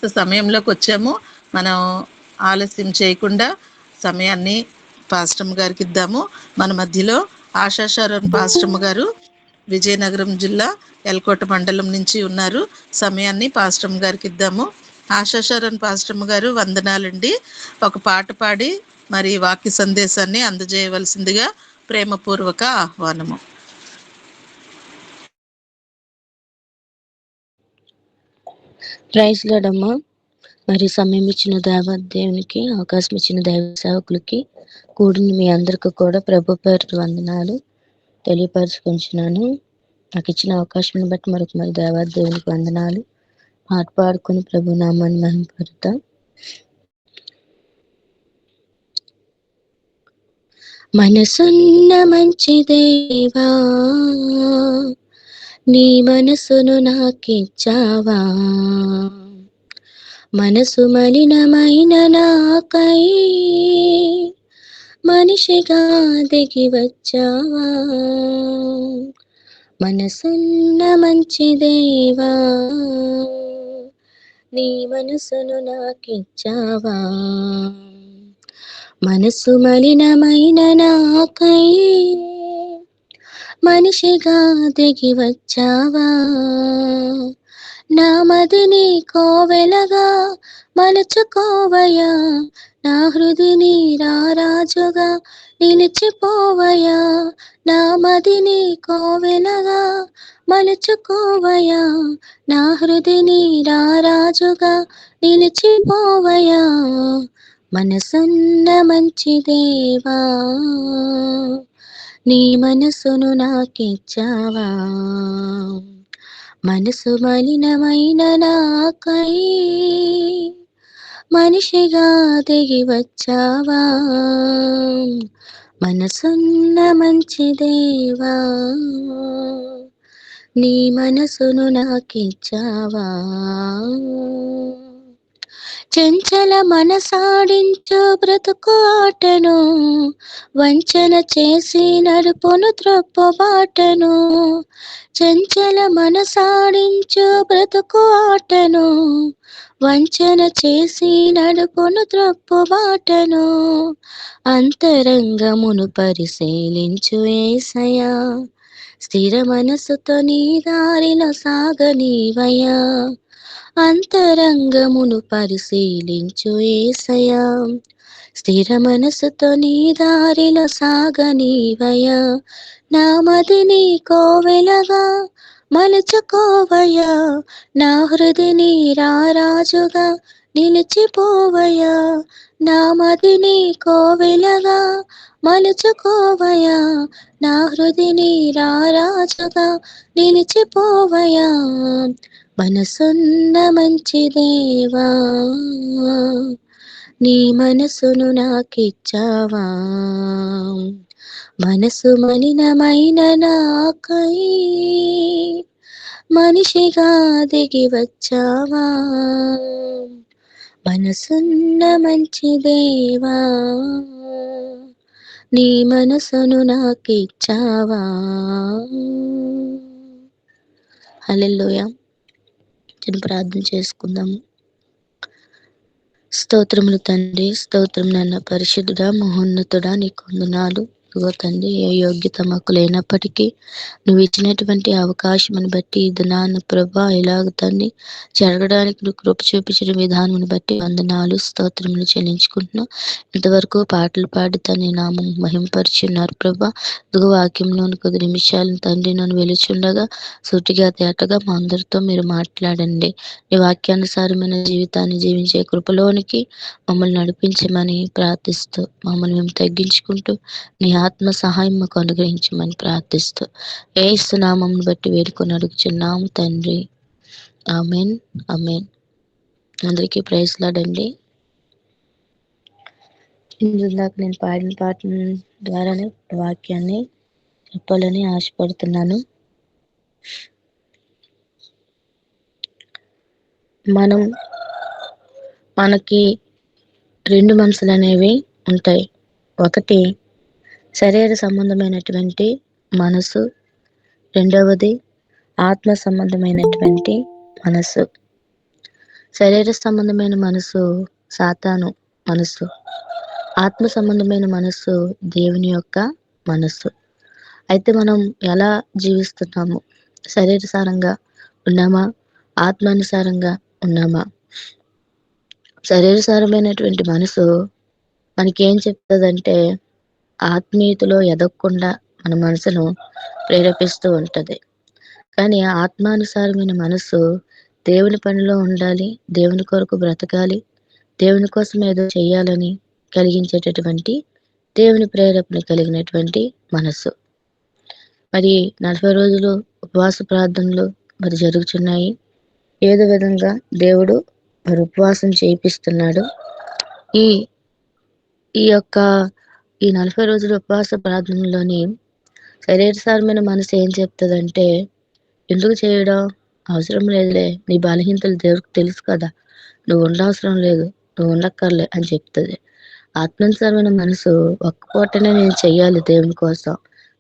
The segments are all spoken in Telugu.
సమయంలోకి వచ్చాము. మనం ఆలస్యం చేయకుండా సమయాన్ని పాస్టమ్ గారికి ఇద్దాము. మన మధ్యలో ఆశా శరణ్ పాస్టమ్ గారు విజయనగరం జిల్లా ఎల్కోట మండలం నుంచి ఉన్నారు. సమయాన్ని పాస్టమ్ గారికి ఇద్దాము. ఆశా శరణ్ పాస్టమ్ గారు వందనాలండి. ఒక పాట పాడి మరి వాక్య సందేశాన్ని అందజేయవలసిందిగా ప్రేమపూర్వక ఆహ్వానము. ప్రైజ్ లార్డమ్మా. మరి సమయం ఇచ్చిన దేవునికి, అవకాశం ఇచ్చిన దైవ సేవకులకి, కూడిన మీ అందరికీ కూడా ప్రభు పేరు వందనాలు తెలియపరచుకుంటున్నాను. నాకు ఇచ్చిన అవకాశం బట్టి మరి దేవునికి వందనాలు. పాట పాడుకుని ప్రభు నామాన్ని మహిమపడతా. మనసున్న మంచి దేవా, నీ మనసును నాకిచ్చావా, మనసు మలినమైన నాకై మనిషిగా దిగి వచ్చావా. మనసున్న మంచి దేవా, నీ మనసును నాకిచ్చావా, మనసు మలినమైన నాకై మనిషిగా దిగి వచ్చావా. నా మదిని కోవెలగా మలుచుకోవయా, నా హృదిని రారాజుగా నిలిచిపోవయా. నా మదిని కోవెలగా మలుచుకోవయా, నా హృదిని రారాజుగా నిలిచిపోవయా. మనసున్న మంచి దేవా, నీ మనసును నాకిచ్చావా, మనసు మలినమైన నాకై మనిషిగా దిగి వచ్చావా. మనసున్న మంచి దేవా, నీ మనసును నాకిచ్చావా. చెంచల మనసాడించు బ్రతుకు ఆటను, వంచన చేసి నడుపును త్రొప్పు బాటను. చెంచల మనసాడించు బ్రతుకు ఆటను, వంచన చేసి నడుపును త్రొప్పు బాటను. అంతరంగమును పరిశీలించు యేసయ్యా, స్థిర మనసుతో నీ దారిలో సాగనీవయ్యా. అంతరంగమును పరిశీలించు యేసయ్యా, స్థిర మనసుతో నీ దారిలో సాగనీవయ్యా. నా మదిని కోవెలగా మలుచుకోవయ్యా, నా హృదిని రారాజుగా నిలిచిపోవయ్యా. నా మదిని కోవెలగా మలుచుకోవయ్యా, నా హృదిని రారాజుగా నిలిచిపోవయ్యా. మనసున్న మంచి దేవా, నీ మనసును నాకిచ్చావా, మనసు మలినమైన నాకై మనిషిగా దిగి వచ్చావా. మనసున్న మంచి దేవా, నీ మనసును నాకిచ్చావా. హల్లెలూయా. ప్రార్థన చేసుకుందాము. స్తోత్రములు తండ్రి, స్తోత్రం నాన్న. పరిశుద్ధుడా, మహోన్నతుడా, నీకు వందనాలు. ఇదిగో తండ్రి, ఏ యోగ్యత మాకు లేనప్పటికీ నువ్వు ఇచ్చినటువంటి అవకాశమును బట్టి ఇది నాన్న ప్రభా ఇలాగ తండ్రి జరగడానికి నువ్వు కృప చూపించిన విధానం బట్టి వందనాలు, స్తోత్రములు చెల్లించుకుంటున్నాం. ఇంతవరకు పాటలు పాడి తండ్రి నామం మహింపరిచున్నారు ప్రభా. ఇదిగో వాక్యంలోని కొద్ది నిమిషాలను తండ్రి నన్ను వెలుచుండగా సూటిగా తేటగా మా అందరితో మీరు మాట్లాడండి. నీ వాక్యానుసారమైన జీవితాన్ని జీవించే కృపలోనికి మమ్మల్ని నడిపించమని ప్రార్థిస్తూ, మమ్మల్ని మేము తగ్గించుకుంటూ నీ ఆత్మ సహాయం మాకు అనుగ్రహించమని ప్రార్థిస్తూ యేసు నామమును బట్టి వేడుకొని అడుగుచున్నాము తండ్రి. Amen, amen. అందరికీ ప్రైజ్ లార్డ్ అండి. ఇందాక నేను పాడిన పాట ద్వారానే వాక్యాన్ని చెప్పాలని ఆశపడుతున్నాను. మనకి రెండు మనసులు అనేవి ఉంటాయి. ఒకటి శరీర సంబంధమైనటువంటి మనసు, రెండవది ఆత్మ సంబంధమైనటువంటి మనసు. శరీర సంబంధమైన మనసు సాతాను మనస్సు, ఆత్మ సంబంధమైన మనస్సు దేవుని యొక్క మనస్సు. అయితే మనం ఎలా జీవిస్తున్నాము? శరీరసారంగా ఉన్నామా? ఆత్మానుసారంగా ఉన్నామా? శరీరసారమైనటువంటి మనసు మనకేం చెప్తదంటే ఆత్మీయతలో ఎదగకుండా మన మనసును ప్రేరేపిస్తూ ఉంటది. కానీ ఆత్మానుసారమైన మనసు దేవుని పనిలో ఉండాలి, దేవుని కొరకు బ్రతకాలి, దేవుని కోసం ఏదో చేయాలని కలిగించేటటువంటి దేవుని ప్రేరేపణ కలిగినటువంటి మనస్సు. మరి 40 రోజులు ఉపవాస ప్రార్థనలు మరి జరుగుతున్నాయి. ఏదో విధంగా దేవుడు మరి ఉపవాసం చేయిస్తున్నాడు. ఈ ఈ యొక్క ఈ 40 రోజుల ఉపవాస ప్రార్థనలోని శరీరసారమైన మనసు ఏం చెప్తదంటే, ఎందుకు చేయడం? అవసరం లేదులే. నీ బలహీనతలు దేవుడికి తెలుసు కదా! నువ్వు ఉండవసరం లేదు. నువ్వు ఉండక్కర్లే అని చెప్తది. ఆత్మానుసారమైన మనసు ఒక్క పూటనే నేను చెయ్యాలి దేవుని కోసం.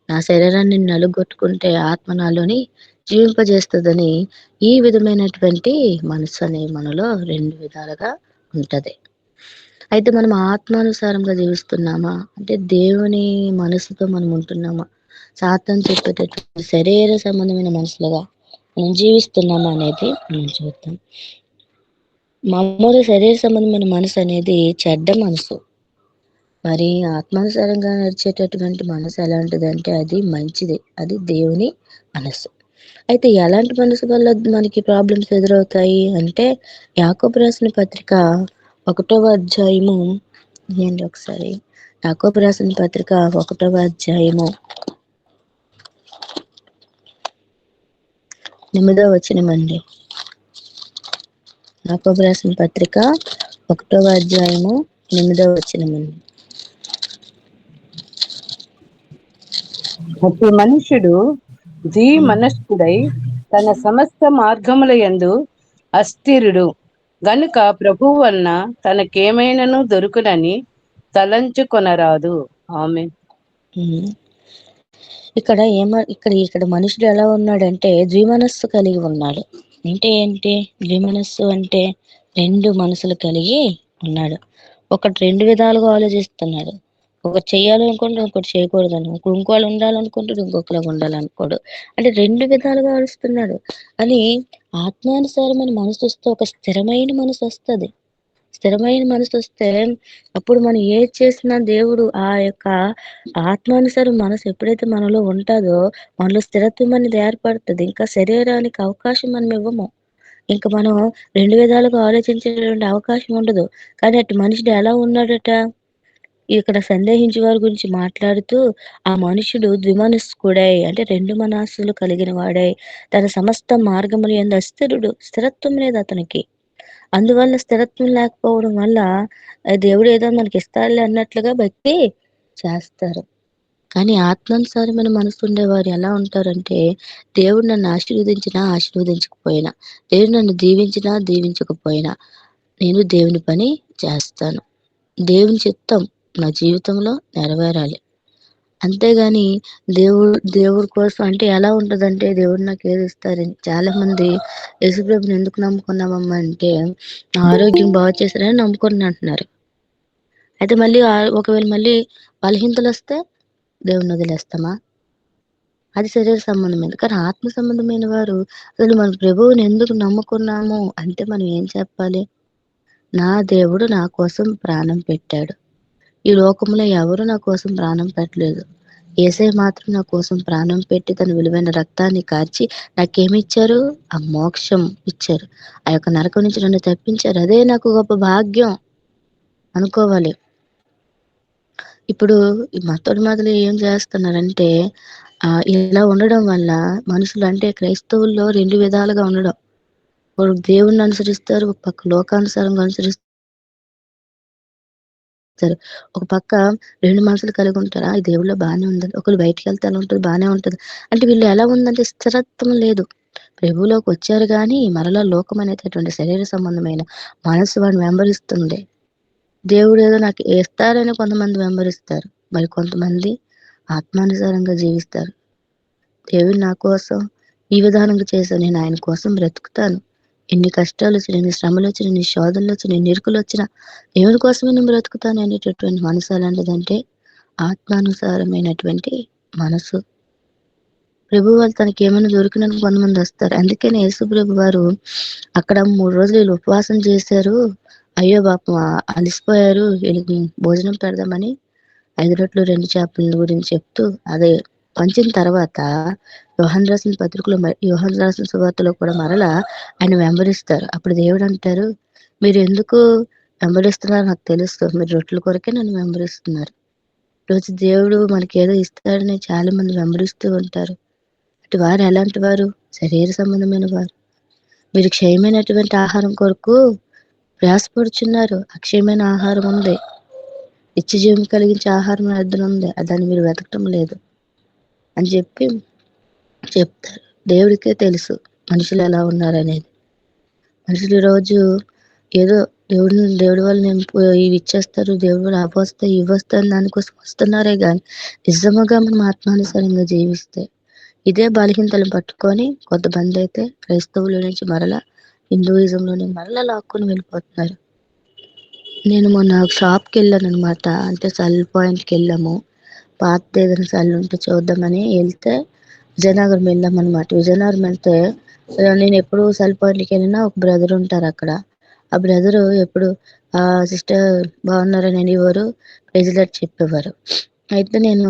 నా శరీరాన్ని నలుగొట్టుకుంటే ఆత్మ నాలోని జీవింపజేస్తదని ఈ విధమైనటువంటి మనసు అనేది మనలో 2 విధాలుగా ఉంటది. అయితే మనం ఆత్మానుసారంగా జీవిస్తున్నామా? అంటే దేవుని మనసుతో మనం ఉంటున్నామా? సాతాను చెప్పేటటువంటి శరీర సంబంధమైన మనుషులుగా మనం జీవిస్తున్నామా అనేది మనం చూద్దాం. మామూలు శరీర సంబంధమైన మనసు అనేది చెడ్డ మనసు. మరి ఆత్మానుసారంగా నడిచేటటువంటి మనసు ఎలాంటిదంటే అది మంచిది. అది దేవుని మనసు. అయితే ఎలాంటి మనసు వల్ల మనకి ప్రాబ్లమ్స్ ఎదురవుతాయి అంటే యాకోబు రాసిన పత్రిక 1వ అధ్యాయము ఏంటి ఒకసారి యాకోబు రాసిన పత్రిక 1వ అధ్యాయము 8వ వచనమండి. యాకోబు రాసిన పత్రిక 1వ అధ్యాయము 8వ వచనమండి. ప్రతి మనుష్యుడు మనస్కుడై తన సమస్త మార్గముల యందు అస్థిరుడు గనుక ప్రభువు వలన తనకేమైనను దొరుకునని తలంచుకొనరాదు. ఆమేన్. ఇక్కడ మనుషుడు ఎలా ఉన్నాడంటే ద్విమనస్సు కలిగి ఉన్నాడు. అంటే ఏంటి ద్విమనస్సు అంటే 2 మనసులు కలిగి ఉన్నాడు. ఒకటి 2 విధాలుగా ఆలోచిస్తున్నాడు. ఒకటి చేయాలనుకుంటే ఒకటి చేయకూడదని, ఇంకోళ్ళు ఉండాలనుకుంటాడు, ఇంకొకలాగా ఉండాలనుకోడు. అంటే 2 విధాలుగా ఆలోచిస్తున్నాడు. అని ఆత్మానుసారమైన మనసు వస్తే ఒక స్థిరమైన మనసు వస్తది. స్థిరమైన మనసు వస్తే అప్పుడు మనం ఏది చేసినా దేవుడు ఆ యొక్క ఆత్మానుసారం మనసు ఎప్పుడైతే మనలో ఉంటుందో మనలో స్థిరత్వం అనేది ఏర్పడుతుంది. ఇంకా శరీరానికి అవకాశం మనం ఇవ్వము. ఇంకా మనం 2 విధాలుగా ఆలోచించేటువంటి అవకాశం ఉండదు. కానీ అటు మనుషుడు ఎలా ఉన్నాడట? ఇక్కడ సందేహించే వారి గురించి మాట్లాడుతూ ఆ మనుషుడు ద్విమనస్కుడై అంటే 2 మనస్సులు కలిగిన వాడై తన సమస్త మార్గముల యందు అస్థిరుడు. స్థిరత్వం లేదు అతనికి. అందువల్ల స్థిరత్వం లేకపోవడం వల్ల దేవుడు ఏదో మనకి ఇస్తాడులే అన్నట్లుగా భక్తి చేస్తారు. కానీ ఆత్మానుసారమైన మనసు ఉండేవారు ఎలా ఉంటారంటే దేవుడు నన్ను ఆశీర్వదించినా ఆశీర్వదించకపోయినా, దేవుడు నన్ను దీవించినా దీవించకపోయినా నేను దేవుని పని చేస్తాను. దేవుని చిత్తం నా జీవితంలో నెరవేరాలి. అంతేగాని దేవుడి కోసం అంటే ఎలా ఉంటదంటే దేవుడు నాకు ఏది ఇస్తారని చాలా మంది యేసుప్రభుని ఎందుకు నమ్ముకున్నామమ్మా అంటే నా ఆరోగ్యం బాగు చేశారని నమ్ముకొని అంటున్నారు. అయితే మళ్ళీ ఒకవేళ మళ్ళీ బలహీనతలు వస్తే దేవుని వదిలేస్తామా? అది శరీర సంబంధమైనది. కానీ ఆత్మ సంబంధమైన వారు అసలు మన ప్రభువుని ఎందుకు నమ్ముకున్నాము అంటే మనం ఏం చెప్పాలి? నా దేవుడు నా కోసం ప్రాణం పెట్టాడు. ఈ లోకంలో ఎవరు నా కోసం ప్రాణం పెట్టలేదు. యేసయ్య మాత్రం నా కోసం ప్రాణం పెట్టి తన విలువైన రక్తాన్ని కార్చి నాకేమిచ్చారు? ఆ మోక్షం ఇచ్చారు. ఆ యొక్క నరకం నుంచి నన్ను తప్పించారు. అదే నాకు గొప్ప భాగ్యం అనుకోవాలి. ఇప్పుడు ఈ మతోన్మాదులు ఏం చేస్తున్నారంటే ఇలా ఉండడం వల్ల మనుషులు అంటే క్రైస్తవుల్లో 2 విధాలుగా ఉండడం. ఒకరు దేవుణ్ణి అనుసరిస్తారు, ఒక పక్క లోకానుసారంగా అనుసరిస్తారు. ఒక పక్క 2 మనసులు కలిగి ఉంటారా? ఈ దేవుళ్ళో బానే ఉంది. ఒకళ్ళు బయటికెళ్తే ఎలా ఉంటది? బానే ఉంటది. అంటే వీళ్ళు ఎలా ఉందంటే స్థిరత్వం లేదు. ప్రభువులోకి వచ్చారు గాని మరలా లోకం అనేటటువంటి శరీర సంబంధమైన మనసు వాడిని వెంబడిస్తుంది. దేవుడు ఏదో నాకు ఇస్తారని కొంతమంది వెంబడిస్తారు. మరి కొంతమంది ఆత్మానుసారంగా జీవిస్తారు. దేవుడు నా కోసం ఈ విధానంగా చేశాను. నేను ఆయన కోసం బ్రతుకుతాను. ఎన్ని కష్టాలు వచ్చినా, ఎన్ని శ్రమలు వచ్చినా, ఎన్ని శోధనలు వచ్చినా, ఎన్ని ఇరుకులు వచ్చినా దేవుని కోసమే నేను బ్రతుకుతాను అనేటటువంటి మనసు అలాంటిదంటే ఆత్మానుసారమైనటువంటి మనసు. ప్రభు వాళ్ళు తనకి ఏమైనా దొరికినని కొంతమంది వస్తారు. అందుకనే యేసు ప్రభు వారు అక్కడ 3 రోజులు వీళ్ళు ఉపవాసం చేశారు. అయ్యో పాపం అలిసిపోయారు, వీళ్ళకి భోజనం పెడదామని 5 రొట్టెలు 2 చేపల గురించి చెప్తూ అదే పంచిన తర్వాత యోహాను రాసిన సువార్తలో కూడా మరలా ఆయన వెంబడిస్తారు. అప్పుడు దేవుడు అంటారు, మీరు ఎందుకు వెంబడిస్తున్నారో నాకు తెలుసు, మీరు రొట్టెల కొరకే నన్ను వెంబడిస్తున్నారు. రోజు దేవుడు మనకి ఏదో ఇస్తాడని చాలా మంది వెంబడిస్తూ ఉంటారు. అటు వారు ఎలాంటి వారు? శరీర సంబంధమైన వారు. మీరు క్షయమైనటువంటి ఆహారం కొరకు ప్రయాసపడుచున్నారు. అక్షయమైన ఆహారం ఉంది, నిత్య జీవం కలిగించే ఆహారం నా దగ్గర ఉంది, దాన్ని మీరు వెతకటం లేదు అని చెప్పి చెప్తారు. దేవుడికే తెలుసు మనుషులు ఎలా ఉన్నారనేది. మనుషులు ఈరోజు ఏదో దేవుడి వల్ల నేను ఇవి ఇచ్చేస్తారు, దేవుడు వల్ల అవి వస్తాయి ఇవి వస్తాయి దానికోసం వస్తున్నారే కానీ నిజముగా మనం ఆత్మానుసారంగా జీవిస్తే ఇదే బలహీనతలను పట్టుకొని కొంతమంది అయితే క్రైస్తవుల నుంచి మరలా హిందూయిజంలోని మరలా లాక్కొని వెళ్ళిపోతున్నారు. నేను మొన్న షాప్కి వెళ్ళాను అనమాట. అంటే సెల్ పాయింట్కి వెళ్ళాము. పాతది ఏదైనా సెల్ ఉంటే చూద్దామని వెళ్తే విజయనగరం వెళ్ళాం అనమాట. విజయనగరం వెళ్తే నేను ఎప్పుడు సెల్ పాయింట్కి వెళ్ళినా ఒక బ్రదర్ ఉంటారు అక్కడ. ఆ బ్రదరు ఎప్పుడు సిస్టర్ బాగున్నారని అనేవారు, ప్రెసిడెంట్ చెప్పేవారు. అయితే నేను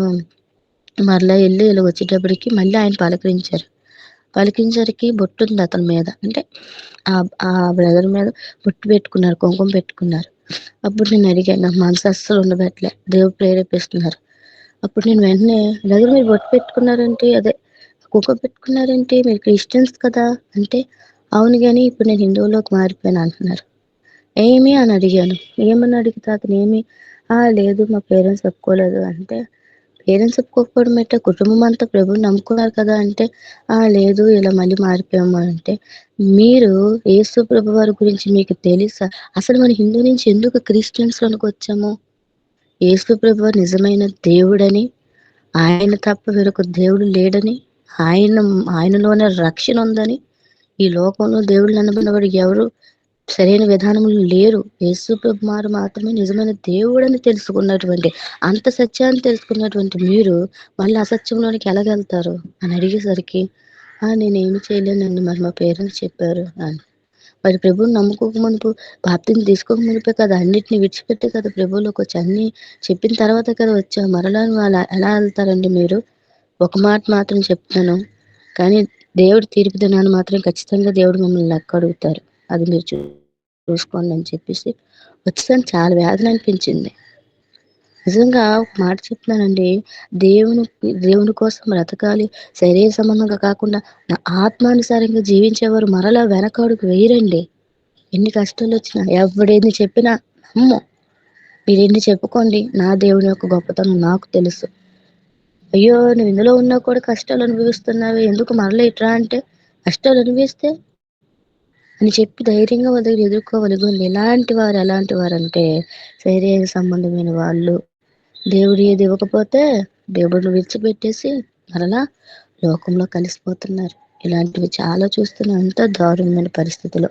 మరలా వెళ్ళి ఇలా వచ్చేటప్పటికి మళ్ళీ ఆయన పలకరించరికి బొట్టు ఉంది అతని మీద. అంటే ఆ బ్రదర్ మీద బొట్టు పెట్టుకున్నారు, కుంకుమ పెట్టుకున్నారు. అప్పుడు నేను అడిగాను, నాకు మనసు అస్సలు ఉండబెట్టలే, దేవుడు ప్రేరేపిస్తున్నారు. అప్పుడు నేను వెంటనే, బ్రదర్ మీరు బొట్టు పెట్టుకున్నారంటే, అదే కుంకుమ పెట్టుకున్నారంటే మీరు క్రిస్టియన్స్ కదా అంటే, అవును కానీ ఇప్పుడు నేను హిందువులోకి మారిపోయాను అంటున్నారు. ఏమి అని అడిగాను. ఏమని అడిగితే అతను ఏమి లేదు మా పేరెంట్స్ ఒప్పుకోలేదు అంటే, పేరెంట్స్ ఒప్పుకోకపోవడం అంటే కుటుంబం అంతా ప్రభుని నమ్ముకున్నారు కదా అంటే, లేదు ఇలా మళ్ళీ మారిపోయాము అంటే, మీరు యేసు ప్రభు వారి గురించి మీకు తెలుసా? అసలు మన హిందూ నుంచి ఎందుకు క్రిస్టియన్స్ లోనికి వచ్చాము? యేసు ప్రభు వారు నిజమైన దేవుడని, ఆయన తప్ప వేరొక దేవుడు లేడని, ఆయనలోనే రక్షణ ఉందని, ఈ లోకంలో దేవుడు నమ్మబడినవాడు ఎవరు సరైన విధానములు లేరు, యేసు ప్రభు వారు మాత్రమే నిజమైన దేవుడని తెలుసుకున్నటువంటి, అంత సత్యాన్ని తెలుసుకున్నటువంటి మీరు మళ్ళీ అసత్యంలోనికి ఎలాగెళ్తారు అని అడిగేసరికి నేనేమి చేయలేనండి, మరి మా పేరెంట్స్ చెప్పారు అని. మరి ప్రభువుని నమ్ముకోక మునుపు, బాప్తిజం తీసుకోక మునిపే కదా అన్నిటిని విడిచిపెట్టే కదా ప్రభువులోకి వచ్చి, అన్ని చెప్పిన తర్వాత కదా వచ్చాం. మరలా అలా ఎలా వెళ్తారండి మీరు? ఒక మాట మాత్రం చెప్తాను, కానీ దేవుడు తీర్పు దినాన్ని మాత్రం ఖచ్చితంగా దేవుడు మిమ్మల్ని లెక్క అడుగుతారు, అది మీరు చూసుకోండి అని చెప్పేసి వచ్చేసరికి చాలా వేదన అనిపించింది. నిజంగా ఒక మాట చెప్తున్నానండి, దేవుని కోసం బ్రతకాలి, శరీర సంబంధంగా కాకుండా ఆత్మానుసారంగా జీవించేవారు మరలా వెనకడుగు వేయరండి. ఎన్ని కష్టాలు వచ్చినా, ఎవడేన్ని చెప్పినా మీరెన్ని చెప్పుకోండి, నా దేవుని యొక్క గొప్పతనం నాకు తెలుసు. అయ్యో నువ్వు ఇందులో ఉన్నా కూడా కష్టాలు అనుభవిస్తున్నావు, ఎందుకు మరలా ఇట్రా అంటే, కష్టాలు అనుభవిస్తే అని చెప్పి ధైర్యంగా వాళ్ళ దగ్గర ఎదుర్కోవాలి. ఎలాంటి వారు అంటే శరీర సంబంధమైన వాళ్ళు. దేవుడు ఏది ఇవ్వకపోతే దేవుడిని విడిచిపెట్టేసి మరలా లోకంలో కలిసిపోతున్నారు. ఇలాంటివి చాలా చూస్తున్నాం, అంత దారుణమైన పరిస్థితులు.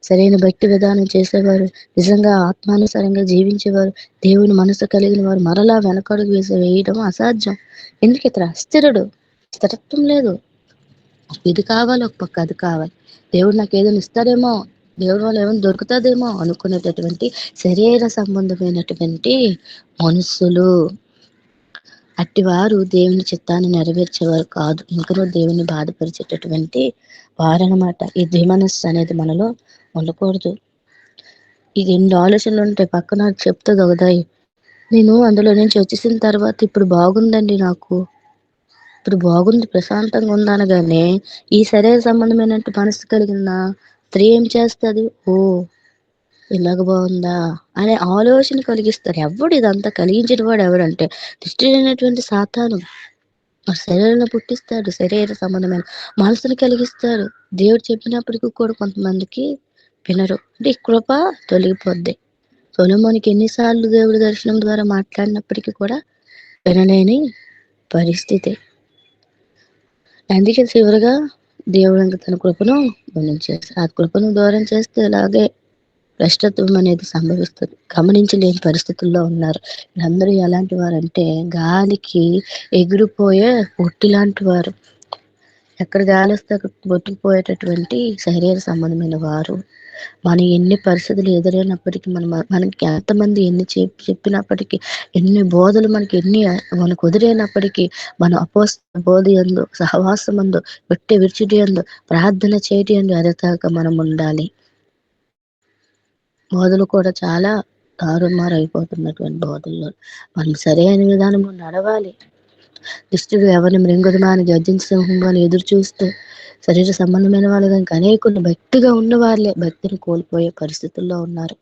సరైన భక్తి విధానం చేసేవారు, నిజంగా ఆత్మానుసారంగా జీవించేవారు, దేవుని మనసు కలిగిన వారు మరలా వెనకడుగు వేయడం అసాధ్యం. ఎందుకు ఇతర స్థిరత్వం లేదు. ఇది కావాలి, ఒక పక్క అది కావాలి, దేవుడు నాకు ఏదైనా ఇస్తాడేమో, దేవుడి వల్ల ఏమైనా దొరుకుతుందేమో అనుకునేటటువంటి శరీర సంబంధమైనటువంటి మనుషులు, అట్టివారు దేవుని చిత్తాన్ని నెరవేర్చేవారు కాదు, ఇంకనూ దేవుని బాధపరిచేటటువంటి వారనమాట. ఈ ద్విమనస్సు అనేది మనలో ఉండకూడదు. ఇది ఎన్ని ఆలోచనలు ఉంటాయి, పక్కన చెప్తుంది ఒకదాయి, నేను అందులో నుంచి వచ్చేసిన తర్వాత ఇప్పుడు బాగుందండి, నాకు ఇప్పుడు బాగుంది, ప్రశాంతంగా ఉందనగానే ఈ శరీర సంబంధమైన మనసు కలిగిన స్త్రీ ఏం చేస్తుంది, ఇలాగ బాగుందా అనే ఆలోచన కలిగిస్తారు. ఎవడు ఇదంతా కలిగించిన వాడు ఎవడంటే దుష్టుడైనటువంటి సాతాను. శరీరంలో పుట్టిస్తాడు, శరీర సంబంధమైన మనసును కలిగిస్తాడు. దేవుడు చెప్పినప్పటికీ కూడా కొంతమందికి వినరు. అంటే ఈ కృప తొలగిపోద్ది. సొలొమోనుకి ఎన్నిసార్లు దేవుడి దర్శనం ద్వారా మాట్లాడినప్పటికీ కూడా వినలేని పరిస్థితి. అందుకే చివరిగా దేవుడు ఇంకా తన కృపను గమనించేస్తారు. ఆ కృపను దూరం చేస్తే ఇలాగే భ్రష్టత్వం అనేది సంభవిస్తుంది. గమనించలేని పరిస్థితుల్లో ఉన్నారు. వీళ్ళందరూ ఎలాంటి వారంటే గాలికి ఎగిరిపోయే పొట్టి లాంటి వారు. ఎక్కడ గాలి వస్తే అక్కడ కొట్టుకుపోయేటటువంటి శరీర సంబంధమైన వారు. మనం ఎన్ని పరిస్థితులు ఎదురైనప్పటికీ మనకి ఎంతమంది ఎన్ని చెప్పినప్పటికీ, ఎన్ని బోధలు మనకు ఎదురైనప్పటికీ, మన బోధ యందు, సహవాసమందు, పెట్టే విరుచుటి యందు, ప్రార్థన చేయటి యందు ఎడతెగక మనం ఉండాలి. బోధలు కూడా చాలా తారుమారు అయిపోతున్నటువంటి బోధల్లో మనం సరైన విధానంలో నడవాలి. దుష్టుడు ఎవరిని మృంగదుమాని గర్జించే సింహంగాని ఎదురు చూస్తూ శరీర సంబంధమైన వాళ్ళు కనుక అనేకులు భక్తిగా ఉన్న వాళ్ళే భక్తిని కోల్పోయే పరిస్థితుల్లో ఉన్నారు.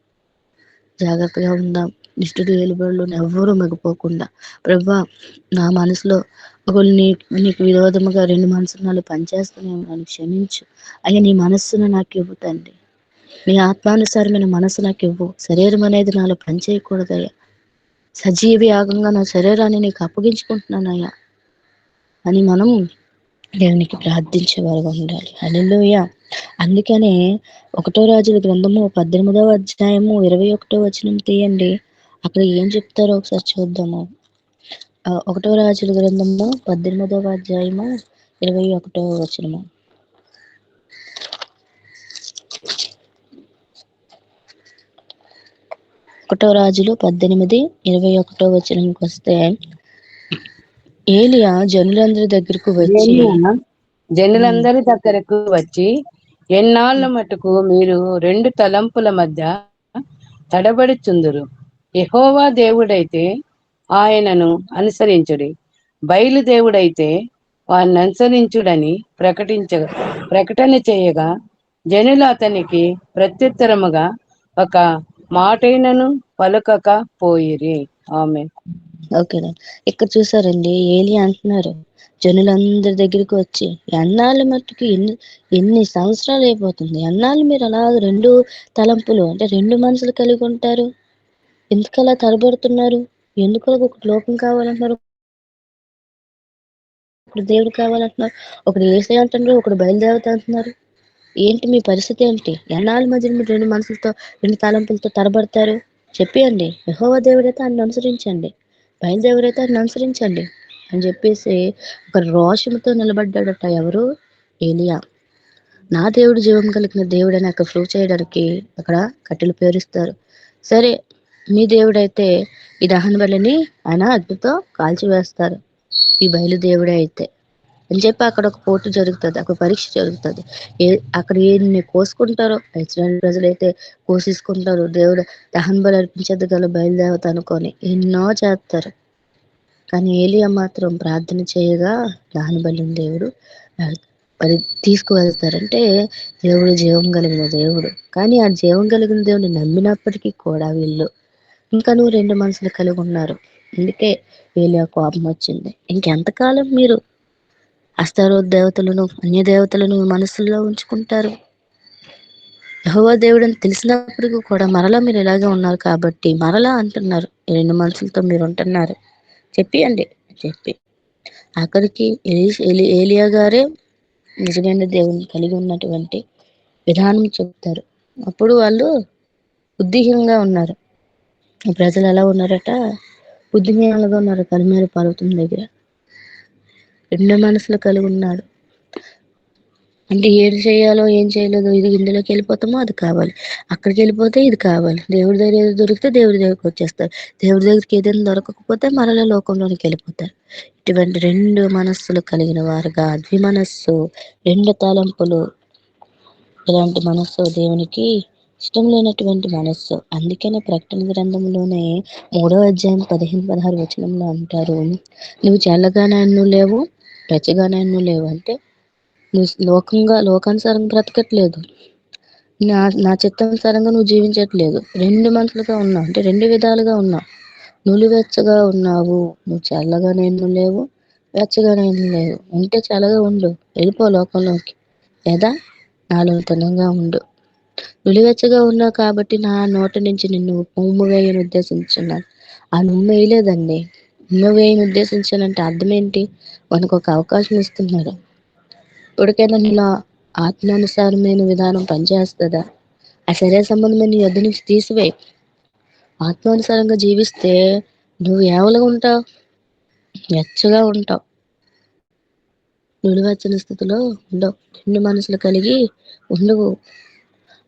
జాగ్రత్తగా ఉందాం. దుష్టుడు ఏలుబడులు ఎవ్వరూ మగిపోకుండా, ప్రభా నా మనసులో ఒకళ్ళు నీకు విరోధముగా 2 మనసులు పనిచేస్తున్నాను, నన్ను క్షమించు అయ్యా. నీ మనస్సును నాకు ఇవ్వు తండ్రి. నీ ఆత్మానుసారమైన మనసు నాకు ఇవ్వు. శరీరం అనేది నాలో పనిచేయకూడదయ్యా. సజీవ యాగంగా నా శరీరాన్ని నీకు అప్పగించుకుంటున్నానయ్యా అని మనం దేవునికి ప్రార్థించేవారుగా ఉండాలి. హల్లెలూయా. అందుకనే 1 రాజుల గ్రంథము 18వ అధ్యాయము 21వ వచనం తీయండి. అక్కడ ఏం చెప్తారో ఒకసారి చూద్దాము. 1 రాజుల గ్రంథము 18వ అధ్యాయము 21వ వచనము. 1 రాజులు 18:21 వచనంకి వస్తే, ఏలియా జనులందరి దగ్గరకు వచ్చి జనులందరి దగ్గరకు వచ్చి, ఎన్నాళ్ళ మటుకు మీరు 2 తలంపుల మధ్య తడబడుచుందురు? యెహోవా దేవుడైతే ఆయనను అనుసరించుడి, బయలుదేవుడైతే వారిని అనుసరించుడని ప్రకటన చేయగా, జనులు అతనికి ప్రత్యుత్తరముగా ఒక మాటైనను పలుకక పోయిరి. ఆమె. ఓకేనా. ఇక్కడ చూసారండి, ఏలియా అంటున్నారు జనులందరి దగ్గరికి వచ్చి, ఎన్నాళ్ళు మట్టుకు ఎన్ని సంవత్సరాలు అయిపోతుంది, ఎన్నాళ్ళు మీరు అలా 2 తలంపులు అంటే 2 మనసులు కలిగి ఉంటారు? ఎందుకు అలా తడబడుతున్నారు? ఎందుకు ఒకటి లోకం కావాలంటున్నారు, ఒకడు దేవుడు కావాలంటున్నారు, ఒకడు యేసయ్య అంటున్నారు, ఒకడు బయలుదేవత అంటున్నారు. ఏంటి మీ పరిస్థితి ఏంటి? ఎన్నాళ్ళ మధ్య మీరు 2 మనసులతో 2 తలంపులతో తడబడతారు? చెప్పండి. యెహోవా దేవుడైతే ఆయన అనుసరించండి, బయలుదేవుడైతే ఆయన అనుసరించండి అని చెప్పేసి ఒక రోషంతో నిలబడ్డాడట. ఎవరు? ఏలియా. నా దేవుడు జీవం కలిగిన దేవుడని అక్కడ ప్రూవ్ చేయడానికి అక్కడ కట్టెలు పేరుస్తారు. సరే, మీ దేవుడైతే ఈ దహన బలిని ఆయన అగ్నితో కాల్చివేస్తారు, ఈ బయలుదేవుడే అయితే అని చెప్పి అక్కడ ఒక పోటీ జరుగుతుంది, అక్కడ పరీక్ష జరుగుతుంది. అక్కడ ఎన్ని కోసుకుంటారో, ఇశ్రాయేలు ప్రజలైతే కోసేసుకుంటారు. దేవుడు దహన బలి అర్పించేది గల బయలుదేవత అనుకొని ఎన్నో చేస్తారు. కానీ ఏలియా మాత్రం ప్రార్థన చేయగా దహన బలిని దేవుడు మరి తీసుకువెళ్తారంటే దేవుడు జీవం కలిగిన దేవుడు. కానీ ఆ జీవం కలిగిన దేవుడిని నమ్మినప్పటికీ కూడా వీళ్ళు ఇంకా నువ్వు 2 మనసులు కలిగి ఉన్నారు. అందుకే ఏలియా కోపం వచ్చింది. ఇంకెంతకాలం మీరు అస్తారోత్ దేవతలను, అన్య దేవతలను మనసులో ఉంచుకుంటారు? యెహోవా దేవుడని తెలిసినప్పటికీ కూడా మరలా మీరు ఇలాగే ఉన్నారు కాబట్టి మరలా అంటున్నారు, 2 మనసులతో మీరు ఉంటున్నారు. చెప్పి అక్కడికి ఏలియా గారే నిజమైన దేవుని కలిగి ఉన్నటువంటి విధానం చెప్తారు. అప్పుడు వాళ్ళు బుద్ధిహీనంగా ఉన్నారు. ప్రజలు ఎలా ఉన్నారట? బుద్ధిహీనంగా ఉన్నారు. కరిమేర పర్వతం దగ్గర 2 మనసులు కలిగి ఉన్నాడు. అంటే ఏది చేయాలో ఏం చేయలేదో, ఇది ఇందులోకి వెళ్ళిపోతామో అది కావాలి, అక్కడికి వెళ్ళిపోతే ఇది కావాలి, దేవుడి దగ్గర ఏది దొరికితే దేవుడి దగ్గరికి వచ్చేస్తారు, దేవుడి దగ్గరికి ఏదైనా దొరకకపోతే మరలా లోకంలోనికి వెళ్ళిపోతారు. ఇటువంటి 2 మనస్సులు కలిగిన వారుగా, ద్విమనస్సు, 2 తలంపులు, ఇలాంటి మనస్సు దేవునికి ఇష్టం లేనటువంటి మనస్సు. అందుకనే ప్రకటన గ్రంథంలోనే 3వ అధ్యాయం 15-16 వచనంలో అంటారు, నువ్వు చల్లగానూ లేవు, వెచ్చగానూ లేవు. అంటే నువ్వు లోకానుసారంగా బ్రతకట్లేదు, నా చిత్తానుసారంగా నువ్వు జీవించట్లేదు. 2 మనసులుగా ఉన్నావు, అంటే 2 విధాలుగా ఉన్నావు. నులివెచ్చగా ఉన్నావు, నువ్వు చల్లగానేను లేవు, వెచ్చగానేను లేవు. ఉంటే చల్లగా ఉండు, వెళ్ళిపో లోకంలోకి, లేదా నాలో తినంగా ఉండు. నులివెచ్చగా ఉన్నావు కాబట్టి నా నోట నుంచి నిన్ను ఉమ్ము వేయని ఉద్దేశించున్నాను. ఆ ఉమ్ము వేయలేదండి. ఉమ్ము వేయని ఉద్దేశించానంటే అర్థం ఏంటి? మనకు ఒక అవకాశం ఇస్తున్నాడు. ఇప్పటికైనా నీలో ఆత్మానుసారమైన విధానం పనిచేస్తుందా? ఆ శరీర సంబంధమైన నీ యొద్ద నుంచి తీసివేయి. ఆత్మానుసారంగా జీవిస్తే నువ్వు ఏమలుగా ఉంటావు? వెచ్చగా ఉంటావు. నిలువెచ్చని స్థితిలో ఉండవు. నిండు మనసులు కలిగి ఉండవు.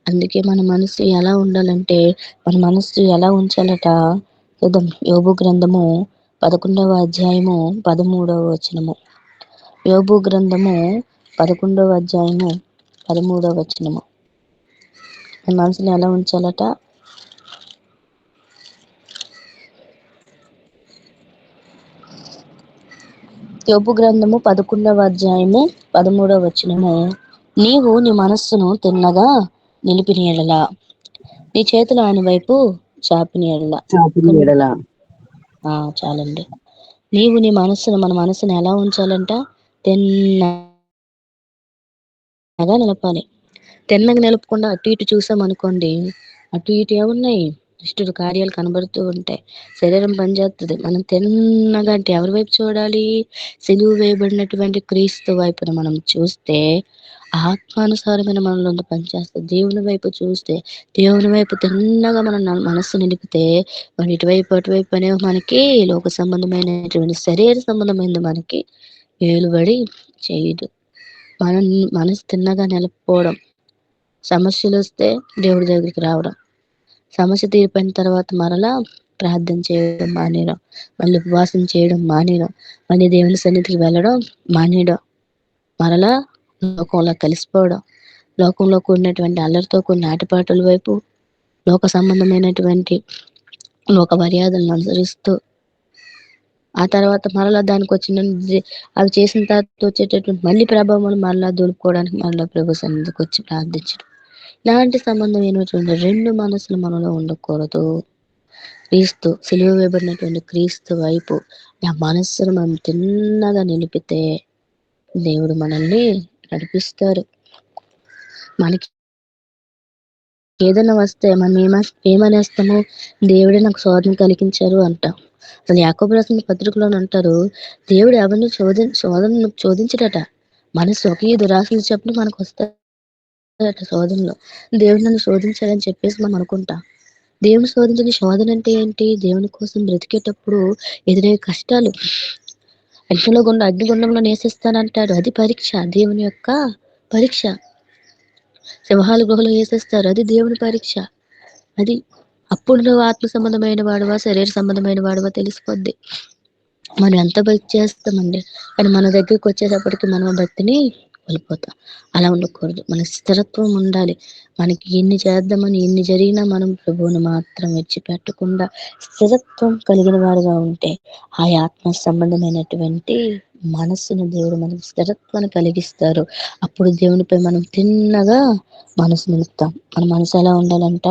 అందుకే మన మనసు ఎలా ఉండాలంటే, మన మనసు ఎలా ఉంచాలట చూద్దాం. యోబు గ్రంథము 11వ అధ్యాయము 13వ వచనము. యోబు గ్రంథము 11వ అధ్యాయము 13వ వచనము. మన మనసుని ఎలా ఉంచాలట? యోబు గ్రంథము 11వ అధ్యాయము 13వ వచనము. నీవు నీ మనస్సును తిన్నగా నిలిపిన ఎడల, నీ చేతులు ఆయన వైపు చాపిన ఎడల. చాపిన ఎడల. చాలండి. నీవు నీ మనస్సును, మన మనస్సును ఎలా ఉంచాలంట? తిన్నగా నిలపాలి. తిన్నగా నిలపకుండా అటు ఇటు చూసామనుకోండి, అటు ఇటు ఏమున్నాయి? దుష్టుడు కార్యాలు కనబడుతూ ఉంటాయి. శరీరం పనిచేస్తుంది. మనం తిన్నగా అంటే ఎవరి వైపు చూడాలి? సిలువ వేయబడినటువంటి క్రీస్తు వైపున మనం చూస్తే ఆత్మానుసారమైన మనలో పనిచేస్తుంది. దేవుని వైపు చూస్తే, దేవుని వైపు తిన్నగా మనం మనస్సు నిలిపితే, మన ఇటువైపు అటువైపు అనేవి మనకి లోక సంబంధమైనటువంటి శరీర సంబంధమైనది మనకి ఏలుబడి చేయదు. మనం మనసు తిన్నగా నిలుపుకోవడం. సమస్యలు వస్తే దేవుడి దగ్గరికి రావడం. సమస్య తీరిపోయిన తర్వాత మరలా ప్రార్థన చేయడం మానేయడం, మళ్ళీ ఉపవాసం చేయడం మానేయడం, మళ్ళీ దేవుని సన్నిధికి వెళ్ళడం మానేయడం, మరలా లోకంలో కలిసిపోవడం, లోకంలో కూడినటువంటి అల్లరితో కొన్ని ఆటపాటల వైపు, లోక సంబంధమైనటువంటి లోక మర్యాదలను అనుసరిస్తూ, ఆ తర్వాత మరలా దానికి వచ్చిన అవి చేసిన తర్వాత వచ్చేటటువంటి మళ్ళీ ప్రభావం మరలా దొరుకుకోవడానికి మరలా ప్రభు సన్నిధికి వచ్చి ప్రార్థించడం. ఇలాంటి సంబంధమైనటువంటి రెండు మనసులు మనలో ఉండకూడదు. క్రీస్తు సిలువ వేయబడినటువంటి క్రీస్తు వైపు ఆ మనస్సును మనం తిన్నగా నిలిపితే దేవుడు మనల్ని నడిపిస్తారు. మనకి ఏదైనా వస్తే మనం ఏమనేస్తాము? దేవుడే నాకు శోధన కలిగించారు అంటాం. అసలు యాకోబు రాసిన పత్రికలో అంటారు, దేవుడు ఎవరిని శోధన శోధించడట. మన స్వకీయ దురాశలు చెప్పిన మనకు వస్తాయట శోధనలో. దేవుడు నన్ను శోధించాడని చెప్పేసి మనం అనుకుంటాం. దేవుని శోధించిన శోధన అంటే ఏంటి? దేవుని కోసం బ్రతికేటప్పుడు ఎదురయ్యే కష్టాలు. అగ్నిగుండంలో నేసిస్తానంటాడు. అది పరీక్ష, దేవుని యొక్క పరీక్ష. సింహాల గుహలో వేసేస్తారు, అది దేవుని పరీక్ష. అది అప్పుడు నువ్వు ఆత్మ సంబంధమైన వాడువా, శరీర సంబంధమైన వాడువా తెలిసిపోద్ది. మనం ఎంత భక్తి చేస్తామండి, కానీ మన దగ్గరికి వచ్చేటప్పటికి మనం భక్తిని కోల్పోతాం. అలా ఉండకూడదు. మన స్థిరత్వం ఉండాలి. మనకి ఎన్ని చేద్దామని ఎన్ని జరిగినా మనం ప్రభువుని మాత్రం విడిచిపెట్టకుండా స్థిరత్వం కలిగిన వారుగా ఉంటే ఆ ఆత్మ సంబంధమైనటువంటి మనస్సును దేవుడు మనకు స్థిరత్వాన్ని కలిగిస్తారు. అప్పుడు దేవునిపై మనం తిన్నగా మనసు నిలుపుతాం. మన మనసు ఎలా ఉండాలంట?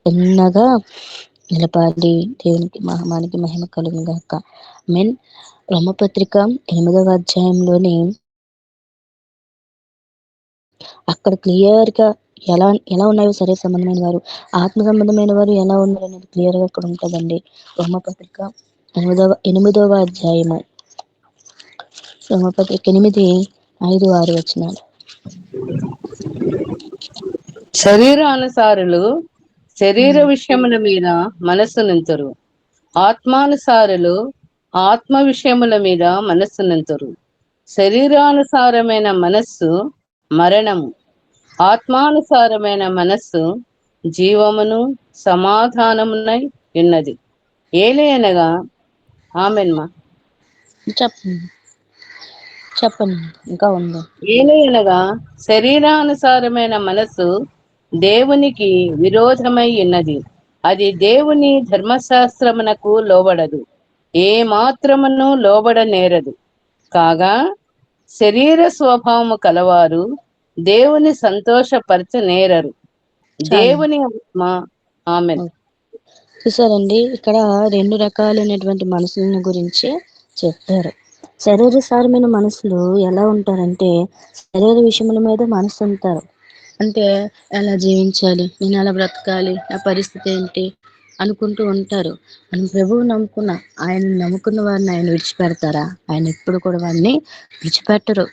తిన్నగా నిలపాలి. దేవునికి మనకి మహిమ కలుగును గాక. మెన్ రోమపత్రిక 8వ అధ్యాయంలోని అక్కడ క్లియర్ గా ఎలా ఎలా ఉన్నాయో శరీర సంబంధమైన వారు, ఆత్మ సంబంధమైన వారు ఎలా ఉన్నారు అనేది క్లియర్ గా అక్కడ ఉంటుందండి. రోమపత్రిక 8వ అధ్యాయము, రోమపత్రిక 8, 5, 6 వచనాలు. శరీరానుసారులు శరీర విషయముల మీద మనస్సు నింతురు, ఆత్మానుసారులు ఆత్మ విషయముల మీద మనస్సు నింతురు. శరీరానుసారమైన మనస్సు మరణము, ఆత్మానుసారమైన మనస్సు జీవమును సమాధానమునై ఉన్నది. ఏలయనగా ఆమెన్మా చెప్పండి ఇంకా ఉందా? ఏలయనగా శరీరానుసారమైన మనస్సు దేవునికి విరోధమై ఉన్నది. అది దేవుని ధర్మశాస్త్రమునకు లోబడదు, ఏ మాత్రమును లోబడ నేరదు. కాగా శరీర స్వభావము కలవారు దేవుని సంతోషపరచ నేరరు. దేవుని ఆత్మ. ఆమేన్. చూసారండి, ఇక్కడ 2 రకాలైనటువంటి మనసుల గురించి చెప్పారు. శరీరసారమైన మనసులు ఎలా ఉంటారంటే, శరీర విషయముల మీద మనసు ఉంటారు. అంటే ఎలా జీవించాలి, నేను ఎలా బ్రతకాలి, నా పరిస్థితి ఏంటి అనుకుంటూ ఉంటారు. మనం ప్రభువు ఆయన నమ్ముకున్న వారిని ఆయన విడిచిపెడతారా? ఆయన ఎప్పుడు కూడా వారిని విడిచిపెట్టరు.